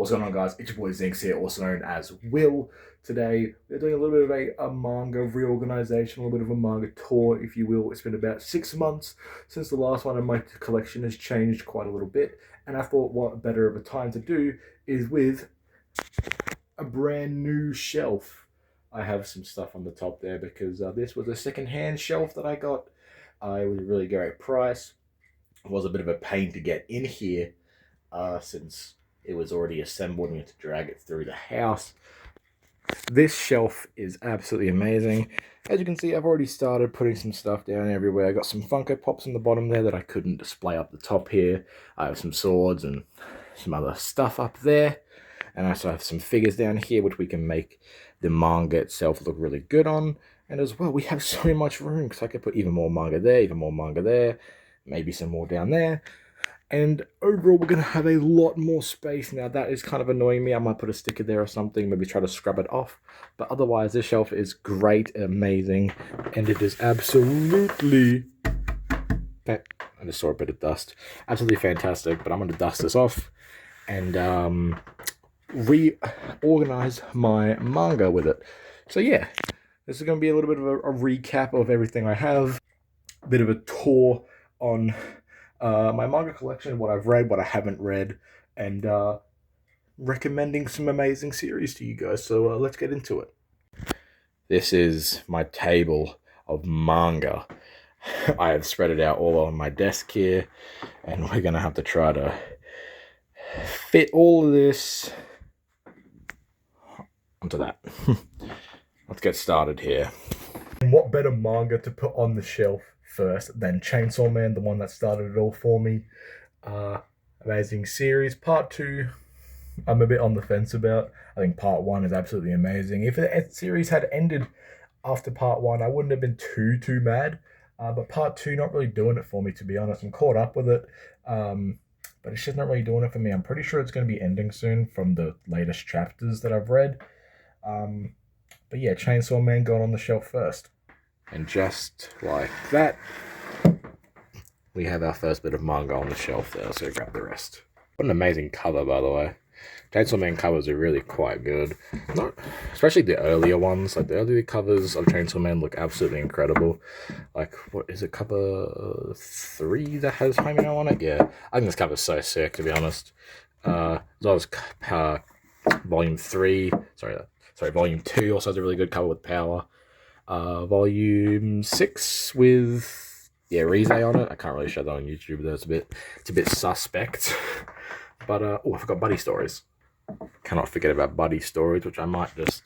What's going on, guys? It's your boy Zinx here, also known as Will. Today, we're doing a little bit of a manga reorganization, a little bit of a manga tour, if you will. It's been about 6 months since the last one, and my collection has changed quite a little bit. And I thought what better of a time to do is with a brand new shelf. I have some stuff on the top there because this was a second-hand shelf that I got. It was a really great price. It was a bit of a pain to get in here since it was already assembled and you had to drag it through the house. This shelf is absolutely amazing. As you can see, I've already started putting some stuff down everywhere. I got some Funko Pops on the bottom there that I couldn't display up the top here. I have some swords and some other stuff up there. And I also have some figures down here, which we can make the manga itself look really good on. And as well, we have so much room because I could put even more manga there, maybe some more down there. And overall, we're going to have a lot more space. Now, that is kind of annoying me. I might put a sticker there or something, maybe try to scrub it off. But otherwise, this shelf is great, amazing, and it is absolutely... I just saw a bit of dust. Absolutely fantastic, but I'm going to dust this off and reorganize my manga with it. So yeah, this is going to be a little bit of a recap of everything I have. A bit of a tour on... my manga collection, what I've read, what I haven't read, and recommending some amazing series to you guys. So let's get into it. This is my table of manga. I have spread it out all on my desk here, and we're going to have to try to fit all of this onto that. Let's get started here. And what better manga to put on the shelf first than Chainsaw Man, the one that started it all for me. Amazing series. Part 2, I'm a bit on the fence about. I think part 1 is absolutely amazing. If the series had ended after part 1, I wouldn't have been too mad. But part 2, not really doing it for me, to be honest. I'm caught up with it, but it's just not really doing it for me. I'm pretty sure it's going to be ending soon from the latest chapters that I've read. But yeah, Chainsaw Man going on the shelf first. And just like that, we have our first bit of manga on the shelf there. Let's go grab the rest. What an amazing cover, by the way. Chainsaw Man covers are really quite good. Especially the earlier ones. Like the earlier covers of Chainsaw Man look absolutely incredible. Like, what is it, cover 3 that has Homino on it? Yeah, I think this cover's so sick, to be honest. As well as volume 3, volume 2 also has a really good cover with Power. Volume 6 with Rize on it. I can't really show that on YouTube though. It's a bit suspect. But oh, I forgot Buddy Stories. Cannot forget about Buddy Stories, which I might just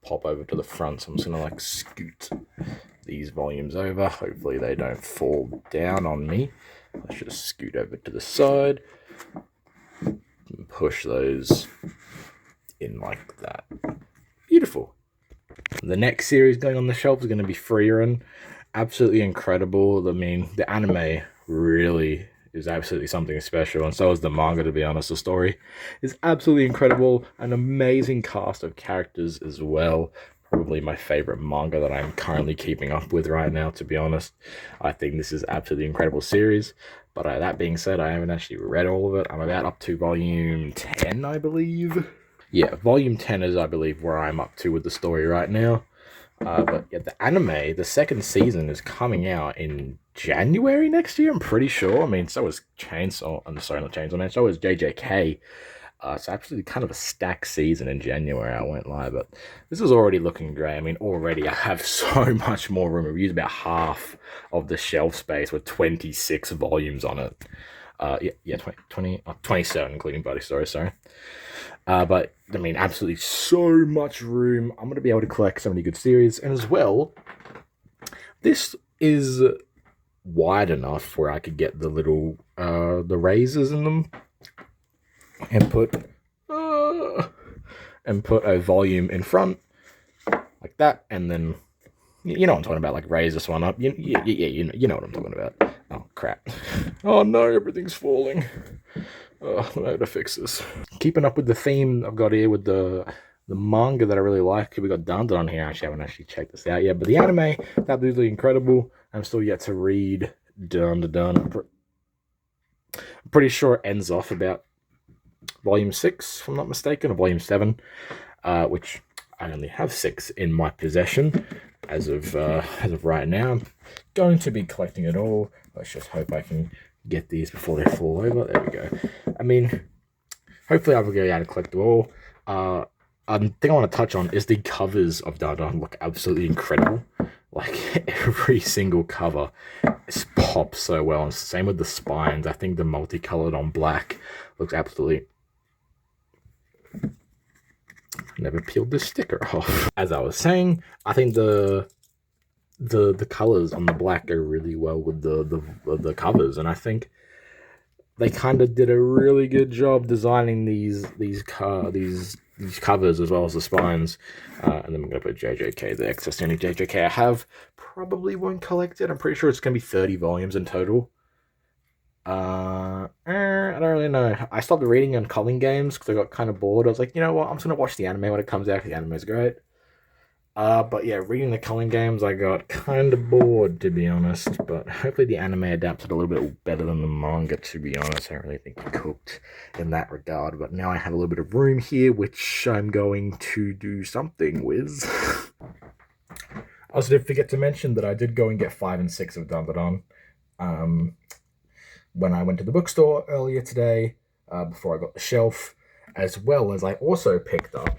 pop over to the front. So I'm just gonna scoot these volumes over. Hopefully they don't fall down on me. Let's just scoot over to the side and push those in like that. Beautiful. The next series going on the shelf is going to be Freerun. Absolutely incredible. I mean, the anime really is absolutely something special, and so is the manga, to be honest. The story is absolutely incredible. An amazing cast of characters as well. Probably my favorite manga that I'm currently keeping up with right now, to be honest. I think this is absolutely incredible series. But that being said, I haven't actually read all of it. I'm about up to volume 10, I believe. Yeah, volume 10 is, I believe, where I'm up to with the story right now. But yeah, the anime, the second season is coming out in January next year, I'm pretty sure. I mean, so is Chainsaw, I'm sorry, not Chainsaw Man, so is JJK. It's absolutely kind of a stacked season in January, I won't lie, but this is already looking great. I mean, already I have so much more room. I've used about half of the shelf space with 26 volumes on it. 27, including Buddy Story, sorry. But, I mean, absolutely so much room. I'm going to be able to collect so many good series. And as well, this is wide enough where I could get the little, the razors in them. And put a volume in front. Like that. And then, you know what I'm talking about. Like, raise this one up. You know what I'm talking about. Oh, crap. Oh, no, everything's falling. Oh, I have to fix this. Keeping up with the theme I've got here with the manga that I really like. We got Dun on here. Actually, I haven't actually checked this out yet. But the anime, absolutely incredible. I'm still yet to read Dun. I'm pretty sure it ends off about volume 6, if I'm not mistaken, or volume 7, which I only have 6 in my possession as of right now. I'm going to be collecting it all. Let's just hope I can get these before they fall over. There we go. I mean, hopefully I'll be able to collect them all. Thing I want to touch on is the covers of Dandadan look absolutely incredible. Like, every single cover pops so well, and same with the spines. I think the multicolored on black looks absolutely... Never peeled this sticker off. As I was saying, I think the colors on the black go really well with the covers, and I think they kind of did a really good job designing these covers as well as the spines. And then I'm going to put JJK there, because that's the only JJK I have. Probably won't collect it. I'm pretty sure it's going to be 30 volumes in total. I don't really know. I stopped reading on Culling Games because I got kind of bored. I was like, you know what? I'm just going to watch the anime when it comes out. The anime is great. But yeah, reading the Culling Games, I got kind of bored, to be honest. But hopefully the anime adapted a little bit better than the manga, to be honest. I don't really think it cooked in that regard. But now I have a little bit of room here, which I'm going to do something with. I also did forget to mention that I did go and get 5 and 6 of Dandadan. When I went to the bookstore earlier today, before I got the shelf, as well as I also picked up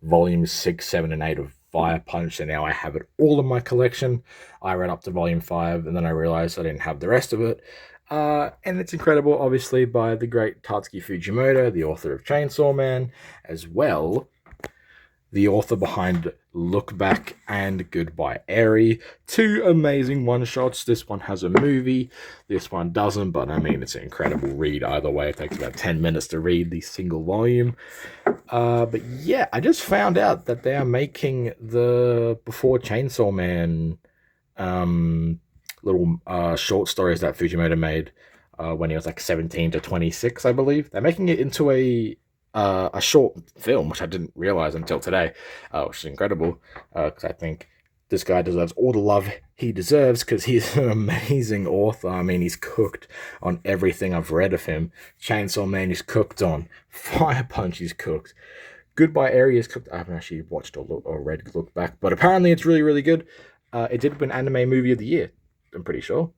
volumes 6, 7, and 8 of Fire Punch, and now I have it all in my collection. I read up to volume 5, and then I realized I didn't have the rest of it. And it's incredible, obviously, by the great Tatsuki Fujimoto, the author of Chainsaw Man, as well the author behind Look Back and Goodbye Eri. 2 amazing one-shots. This one has a movie. This one doesn't, but I mean, it's an incredible read either way. It takes about 10 minutes to read the single volume. But yeah, I just found out that they are making the Before Chainsaw Man little short stories that Fujimoto made when he was like 17 to 26, I believe. They're making it into a short film, which I didn't realize until today, which is incredible, because I think this guy deserves all the love he deserves, because he's an amazing author. I mean, he's cooked on everything I've read of him. Chainsaw Man he's cooked on. Fire Punch he's cooked. Goodbye Eri is cooked. I haven't actually watched or read Look Back, but apparently it's really, really good. It did win Anime Movie of the Year, I'm pretty sure.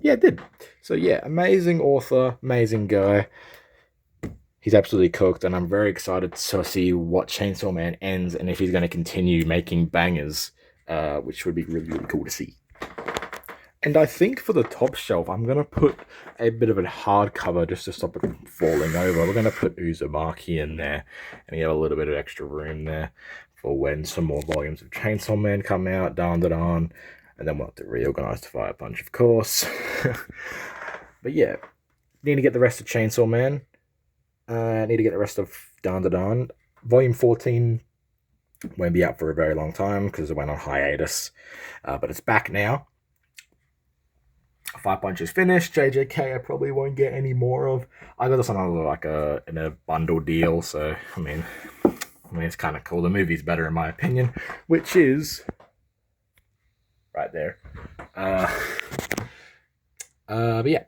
Yeah, it did. So yeah, amazing author, amazing guy. He's absolutely cooked, and I'm very excited to see what Chainsaw Man ends and if he's going to continue making bangers, which would be really, really cool to see. And I think for the top shelf, I'm going to put a bit of a hardcover just to stop it from falling over. We're going to put Uzumaki in there, and you have a little bit of extra room there for when some more volumes of Chainsaw Man come out, Dandadan, and then we'll have to reorganize the Fire Punch, of course. But yeah, need to get the rest of Chainsaw Man. Need to get the rest of Dandadan. Volume 14 won't be out for a very long time because it went on hiatus, but it's back now. Fire Punch is finished. JJK I probably won't get any more of. I got this on like in a bundle deal, so I mean it's kind of cool. The movie's better in my opinion, which is right there. But yeah,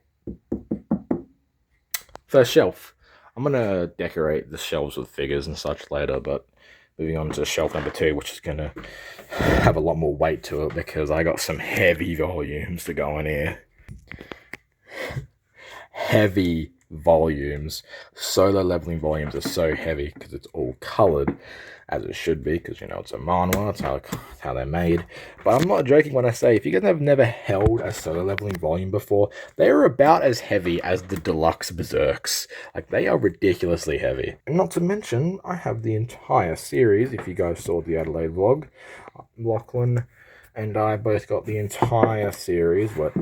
first shelf. I'm going to decorate the shelves with figures and such later, but moving on to shelf number 2, which is going to have a lot more weight to it because I got some heavy volumes to go in here. Heavy volumes. Solo leveling volumes are so heavy because it's all colored, as it should be, because, you know, it's a manhwa, it's how they're made. But I'm not joking when I say, if you guys have never held a solo leveling volume before, they are about as heavy as the deluxe Berserks. Like, they are ridiculously heavy. And not to mention, I have the entire series. If you guys saw the Adelaide vlog, Lachlan and I both got the entire series, but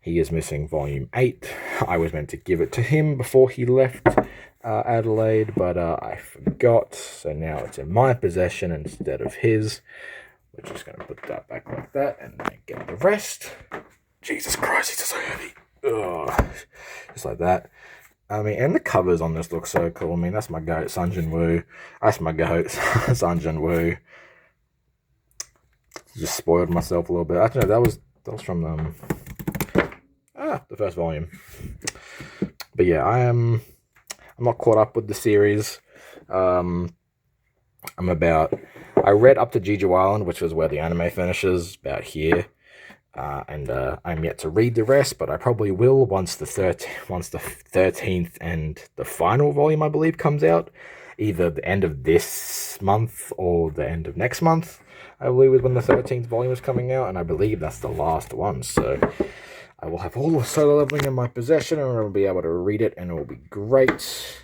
he is missing volume 8. I was meant to give it to him before he left Adelaide, but I forgot, so now it's in my possession instead of his. We're just going to put that back like that and then get the rest. Jesus Christ, these are so heavy. Ugh. Just like that. I mean, and the covers on this look so cool. I mean, that's my goat, Sun Jin-woo. That's my goat, Sun Jin-woo. Just spoiled myself a little bit. Actually, no, that was from the first volume. But yeah, I'm not caught up with the series. I read up to Jeju Island, which was where the anime finishes, about here. And I'm yet to read the rest, but I probably will once the 13th and the final volume, I believe, comes out. Either the end of this month or the end of next month, I believe, is when the 13th volume is coming out, and I believe that's the last one. So I will have all the Solo Leveling in my possession, and I'll be able to read it, and it will be great.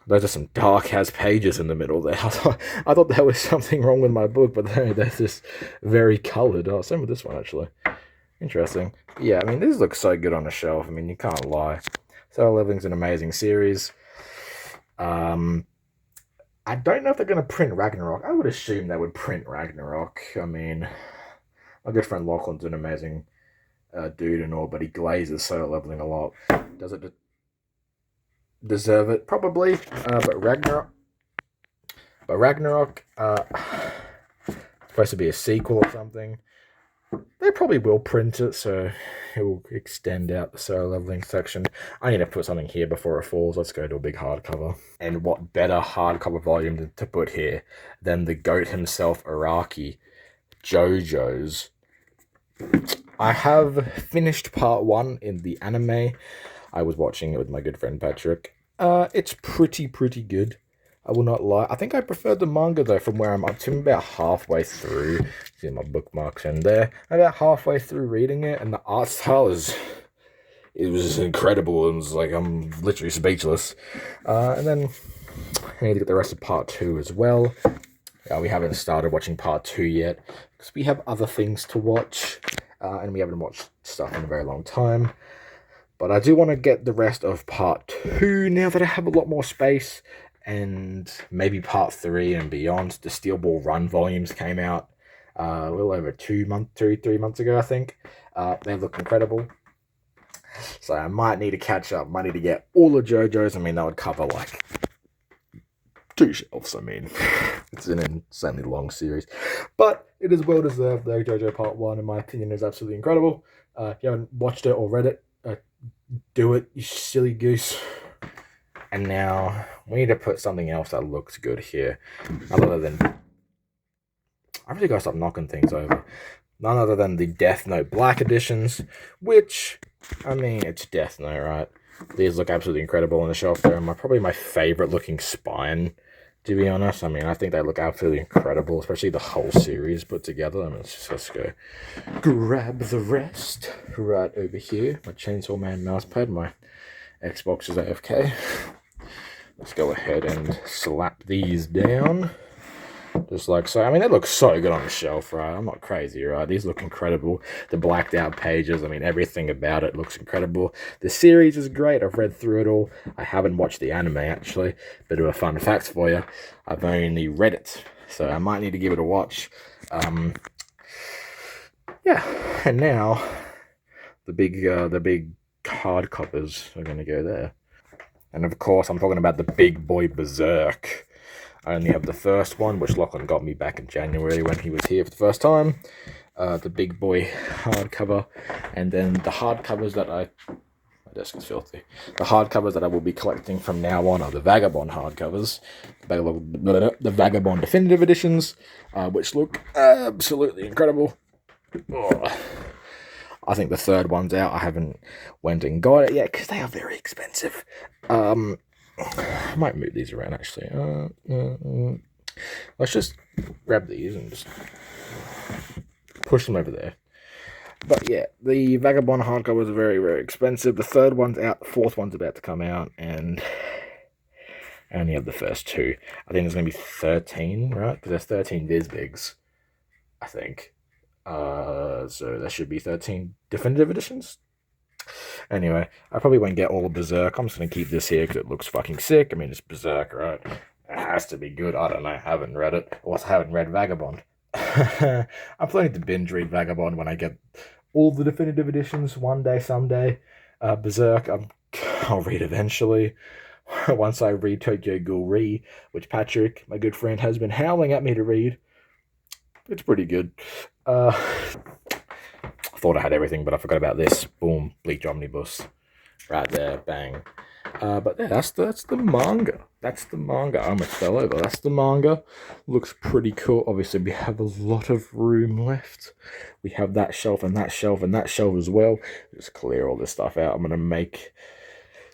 Those are some dark-ass pages in the middle there. I thought there was something wrong with my book, but they're just very coloured. Oh, same with this one, actually. Interesting. Yeah, I mean, this looks so good on the shelf. I mean, you can't lie. Solo Leveling's an amazing series. I don't know if they're going to print Ragnarok. I would assume they would print Ragnarok. I mean, my good friend Lachlan's an amazing dude and all, but he glazes Solo Leveling a lot. Does it deserve it? Probably. But Ragnarok, supposed to be a sequel or something. They probably will print it, so it will extend out the Solo Leveling section. I need to put something here before it falls. Let's go to a big hardcover. And what better hardcover volume to put here than the GOAT himself, Araki, JoJo's. I have finished part 1 in the anime. I was watching it with my good friend Patrick. It's pretty good. I will not lie. I think I preferred the manga, though, from where I'm up to. I'm about halfway through. See my bookmarks in there. I'm about halfway through reading it, and the art style it was incredible. It was like, I'm literally speechless. And then I need to get the rest of part 2 as well. We haven't started watching part 2 yet, because we have other things to watch, and we haven't watched stuff in a very long time. But I do want to get the rest of part 2 now that I have a lot more space. And maybe part 3 and beyond. The Steel Ball Run volumes came out a little over 3 months ago, I think. They look incredible. So I might need to catch up. Might need to get all the JoJo's. I mean, that would cover like 2 shelves. I mean, it's an insanely long series. But it is well deserved, though. JoJo Part 1, in my opinion, is absolutely incredible. If you haven't watched it or read it, do it, you silly goose. And now we need to put something else that looks good here. Other than, I really gotta stop knocking things over. None other than the Death Note Black editions, which, I mean, it's Death Note, right? These look absolutely incredible on the shelf there. Probably my favorite looking spine, to be honest. I mean, I think they look absolutely incredible, especially the whole series put together. I mean, let's go grab the rest right over here. My Chainsaw Man mousepad, my Xbox is AFK. Let's go ahead and slap these down. Just like so. I mean, they look so good on the shelf, right? I'm not crazy, right? These look incredible. The blacked out pages, I mean, everything about it looks incredible. The series is great. I've read through it all. I haven't watched the anime, actually. Bit of a fun fact for you. I've only read it, so I might need to give it a watch. Yeah, and now the big hard coppers are going to go there. And of course, I'm talking about the big boy Berserk. I only have the first one, which Lachlan got me back in January when he was here for the first time. The big boy hardcover. And then the hardcovers that my desk is filthy. The hardcovers that I will be collecting from now on are the Vagabond hardcovers. The Vagabond Definitive Editions, which look absolutely incredible. Oh. I think the third one's out. I haven't went and got it yet because they are very expensive. I might move these around, actually. Let's just grab these and just push them over there. But yeah, the Vagabond hardcovers are very expensive. The third one's out. The fourth one's about to come out. And I only have the first 2. I think there's going to be 13, right? Because there's 13 Visbigs, I think. So there should be 13 definitive editions. Anyway, I probably won't get all of Berserk. I'm just going to keep this here because it looks fucking sick. I mean, it's Berserk, right? It has to be good. I don't know. I haven't read it. Or I haven't read Vagabond. I'm planning to binge read Vagabond when I get all the definitive editions one day, someday. Berserk, I'll read eventually. Once I read Tokyo Ghoul Re, which Patrick, my good friend, has been howling at me to read. It's pretty good. I thought I had everything, but I forgot about this. Boom, Bleach Omnibus. right there, bang. But yeah, that's the manga. That's the manga. I almost fell over. That's the manga. Looks pretty cool. Obviously, we have a lot of room left. We have that shelf and that shelf and that shelf as well. Just clear all this stuff out. I'm gonna make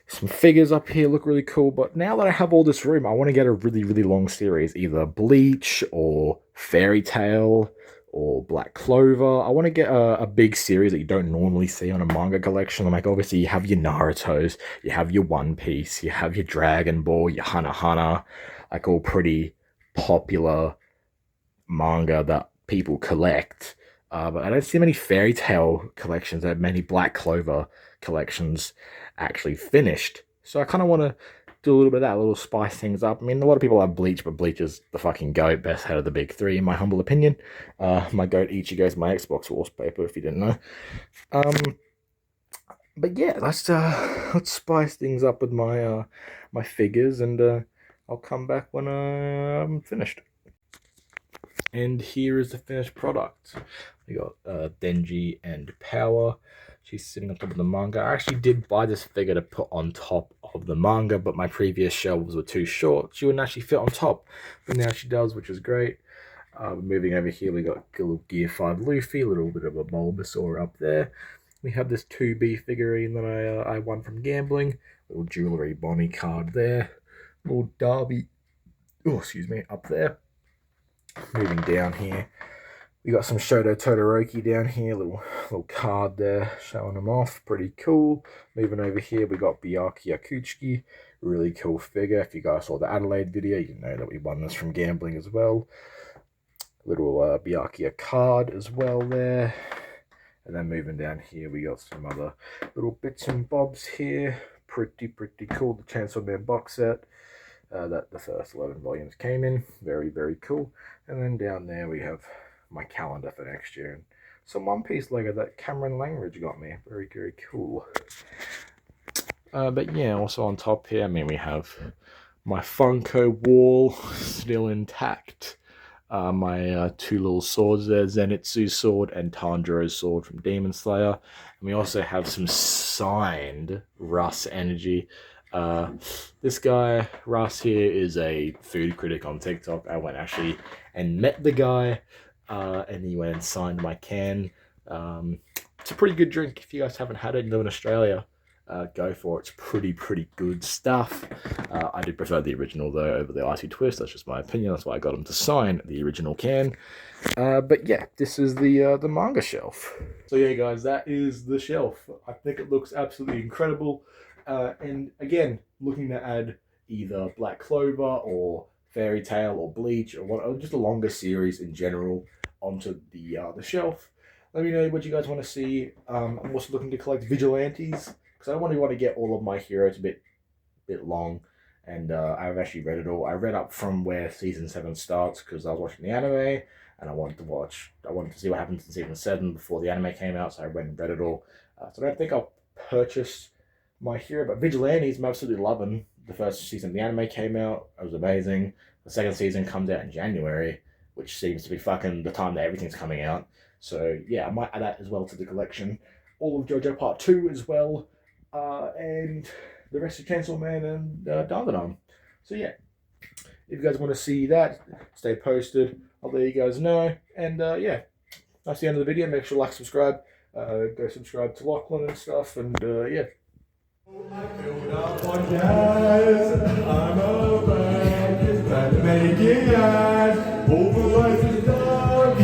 some figures up here look really cool. But now that I have all this room, I want to get a really, really long series, either Bleach or Fairy Tail or Black Clover. I want to get a big series that you don't normally see on a manga collection. Like, obviously, you have your Naruto's, you have your One Piece, you have your Dragon Ball, your Hana, like all pretty popular manga that people collect. But I don't see many Fairy Tail collections, or many Black Clover collections actually finished. So I kind of want to do a little bit of that, a little spice things up. I mean, a lot of people love Bleach, but Bleach is the fucking GOAT, best head of the big three, in my humble opinion. My GOAT Ichigo's my Xbox wallpaper, if you didn't know. But yeah, let's spice things up with my my figures, and I'll come back when I'm finished. And here is the finished product. We got Denji and Power. She's sitting on top of the manga. I actually did buy this figure to put on top of the manga, but my previous shelves were too short. She wouldn't actually fit on top, but now she does, which is great. Moving over here, we got a little Gear 5 Luffy, a little bit of a Bulbasaur up there. We have this 2B figurine that I won from gambling. Little jewelry Bonnie card there. Little Darby, oh, excuse me, up there. Moving down here, we got some Shoto Todoroki down here, little card there showing them off, pretty cool. Moving over here, we got Byakuya Kuchiki, really cool figure. If you guys saw the Adelaide video, you know that we won this from gambling as well. Little Byakuya card as well there. And then moving down here, we got some other little bits and bobs here, pretty cool. The Chainsaw Man box set. That the first 11 volumes came in. Very, very cool. And then down there we have my calendar for next year. And some One Piece Lego that Cameron Langridge got me. Very, very cool. But yeah, also on top here, I mean, we have my Funko wall still intact. My two little swords there, Zenitsu's sword and Tanjiro's sword from Demon Slayer. And we also have some signed Russ Energy. This guy, Russ here, is a food critic on TikTok. I went actually and met the guy, and he went and signed my can. It's a pretty good drink. If you guys haven't had it and live in Australia, go for it. It's pretty good stuff. I do prefer the original though over the icy twist. That's just my opinion. That's why I got him to sign the original can. But yeah, this is the manga shelf. So yeah, guys, that is the shelf. I think it looks absolutely incredible. And again, looking to add either Black Clover or Fairy Tail or Bleach or just a longer series in general onto the shelf. Let me know what you guys want to see. I'm also looking to collect Vigilantes, because I want to get all of my heroes a bit long, and I've actually read it all. I read up from where season 7 starts because I was watching the anime, and I wanted to see what happens in season 7 before the anime came out, so I went and read it all. So I don't think I'll purchase my hero, but Vigilantes I'm absolutely loving. The first season of the anime came out, it was amazing. The second season comes out in January, which seems to be fucking the time that everything's coming out. So yeah, I might add that as well to the collection. All of JoJo Part 2 as well, and the rest of Chainsaw Man and Dandadan. So yeah, if you guys want to see that, stay posted. I'll let you guys know. And yeah, that's the end of the video. Make sure to like, subscribe. Go subscribe to Lachlan and stuff. And yeah. I'm a man, making eyes, over life is dark,